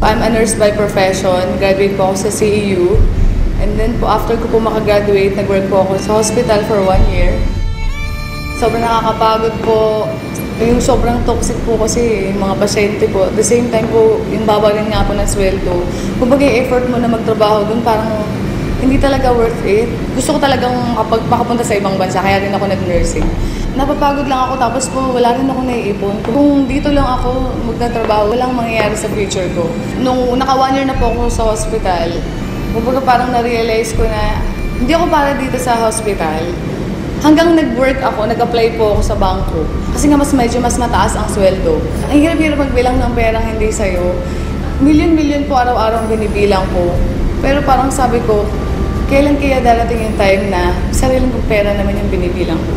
I'm a nurse by profession. Graduate po ako sa CEU. And then po, after ko po makagraduate, nag-work po ako sa hospital for 1 year. Sobrang nakakapagod po. Yung sobrang toxic po kasi yung mga pasyente po. At the same time po, yung babagan nga po ng sweldo. Kumbaga yung effort mo na magtrabaho dun, parang hindi talaga worth it. Gusto ko talagang makapunta sa ibang bansa, kaya rin ako nag-nursing. Napapagod lang ako, tapos po wala rin ako naiipon. Kung dito lang ako magtatrabaho, walang mangyayari sa future ko. Nung naka 1 year na po ako sa hospital, kumbaga parang na-realize ko na hindi ako para dito sa hospital. Hanggang nag-work ako, nag-apply po ako sa bangko. Kasi nga medyo mas mataas ang sweldo. Ang hirap-hirap magbilang ng perang hindi sa'yo. Milyon-milyon po araw-araw ang binibilang ko. Pero parang sabi ko, kailan kaya darating yung time na sariling kong pera naman yung binibilang ko.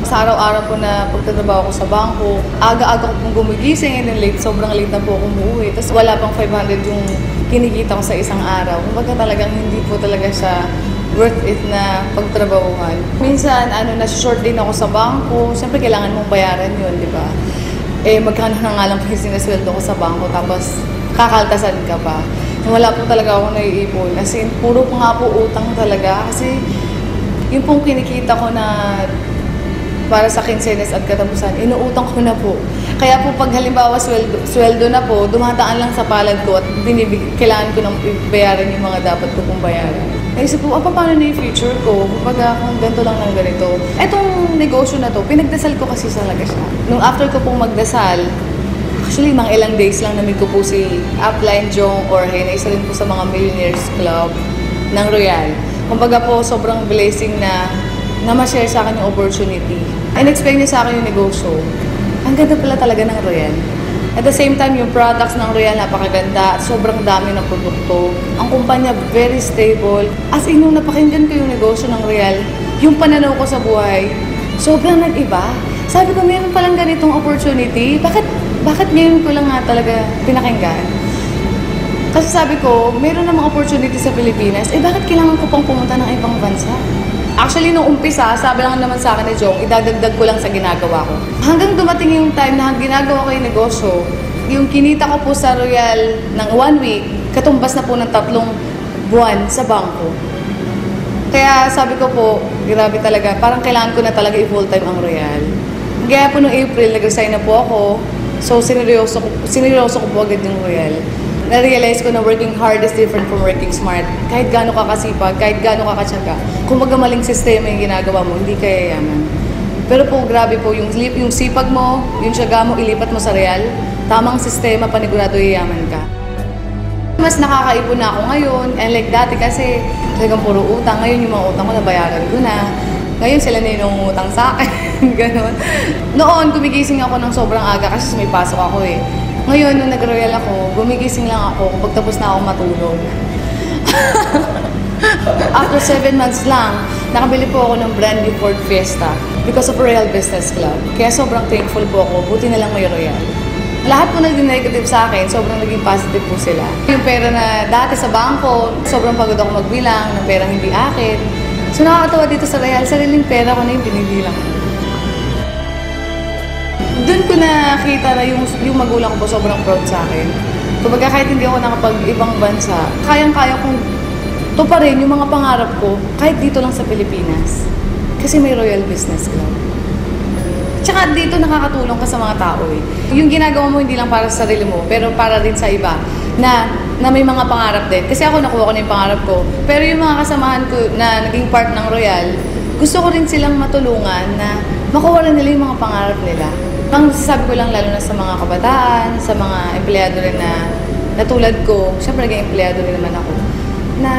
Sa araw-araw po na pagtatrabaho ko sa bangko, aga-aga ko pong gumigising and then late, sobrang late na po ako umuwi. Tapos wala pang 500 yung kinikita ko sa isang araw. Kumbaga talagang hindi po talaga siya worth it na pagtrabahuhan. Minsan, nasa-short din ako sa bangko. Siyempre, kailangan mong bayaran yun, di ba? Magkano na nga lang po yung sinasweldo ko sa bangko, tapos kakaltasan ka pa. Wala po talaga ako naiipon. As in, puro po nga po utang talaga. Kasi, yung pong kinikita ko na para sa quincenas at katapusan, inuutang ko na po. Kaya po pag halimbawa sweldo na po, dumataan lang sa palad ko at kailangan ko nang bayaran yung mga dapat ko pong bayaran. Naisip po, paano na yung future ko? Kapag kung ganito lang ng ganito. Etong negosyo na to, pinagdasal ko kasi talaga siya. Nung after ko pong magdasal, actually, mga ilang days lang namit ko po si Upline Jong Orhe, na isa rin po sa mga Millionaires Club ng Royal. Kumbaga po, sobrang blessing na ma-share sa akin yung opportunity. In-explain niya sa akin yung negosyo. Ang ganda pala talaga ng Royal. At the same time, yung products ng Royal napakaganda at sobrang dami ng produkto. Ang kumpanya very stable. As in, nung napakinggan ko yung negosyo ng Royal, yung pananaw ko sa buhay, sobrang nag-iba. Sabi ko, meron palang ganitong opportunity. Bakit ngayon ko lang nga talaga pinakinggan? Kasi sabi ko, meron namang opportunity sa Pilipinas, bakit kailangan ko pang pumunta ng ibang bansa? Actually, nung umpisa, sabi lang naman sa akin ni Jong, idadagdag ko lang sa ginagawa ko. Hanggang dumating yung time na ginagawa ko yung negosyo, yung kinita ko po sa Royal ng 1 week, katumbas na po ng 3 buwan sa bangko. Kaya sabi ko po, grabe talaga, parang kailangan ko na talaga i-full-time ang Royal. Kaya po noong April, nag-resign na po ako. So, sineryoso ko po agad yung Royal. Na-realize ko na working hard is different from working smart. Kahit gaano ka kasipag, kahit gaano ka katsaga, kung magamaling sistema yung ginagawa mo, hindi ka yayaman. Pero po, grabe po, yung sipag mo, yung tiyaga mo, ilipat mo sa Royal, tamang sistema, panigurado yayaman ka. Mas nakakaipon na ako ngayon, and like dati kasi, talagang puro utang. Ngayon yung mga utang ko, nabayaran ko na. Ngayon sila na yung utang sa akin, gano'n. Noon, gumigising ako ng sobrang aga kasi may pasok ako eh. Ngayon, nung nag-Royal ako, gumigising lang ako kapag tapos na ako matulog. After 7 months lang, nakabili po ako ng brand new Ford Fiesta because of Royal Business Club. Kaya sobrang thankful po ako, buti na lang may Royal. Lahat po naging negative sa akin, sobrang naging positive po sila. Yung pera na dati sa bangko, sobrang pagod ako magbilang ng perang hindi akin. So nakakatawa dito sa Royal, sariling pera ko na yung binibilang ko. Doon ko nakita na yung magulang ko po sobrang proud sa akin. Kumbaga kahit hindi ako nakapag-ibang bansa, kayang-kaya kong tuparin yung mga pangarap ko kahit dito lang sa Pilipinas. Kasi may Royal Business Club. Tsaka dito nakakatulong ka sa mga tao eh. Yung ginagawa mo hindi lang para sa sarili mo, pero para din sa iba na may mga pangarap din. Kasi ako nakuha ko na yung pangarap ko. Pero yung mga kasamahan ko na naging part ng Royal, gusto ko rin silang matulungan na makuha rin nila yung mga pangarap nila. Ang sasabi ko lang lalo na sa mga kabataan, sa mga empleyado rin na tulad ko, syempre naging empleyado rin naman ako, na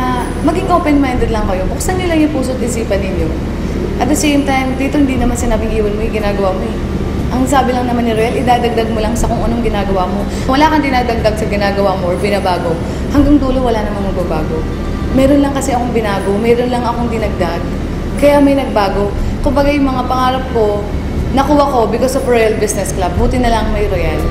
maging open-minded lang kayo. Buksan nyo lang yung puso't isipan ninyo. At the same time, dito hindi naman sinabing iwan mo yung ginagawa mo eh. Ang sabi lang naman ni Royal, idadagdag mo lang sa kung anong ginagawa mo. Wala kang dinadagdag sa ginagawa mo or binabago. Hanggang dulo wala namang magbabago. Meron lang kasi akong binago, meron lang akong dinagdag. Kaya may nagbago. Kumbaga yung mga pangarap ko, nakuha ko because of Royal Business Club. Buti na lang may Royal.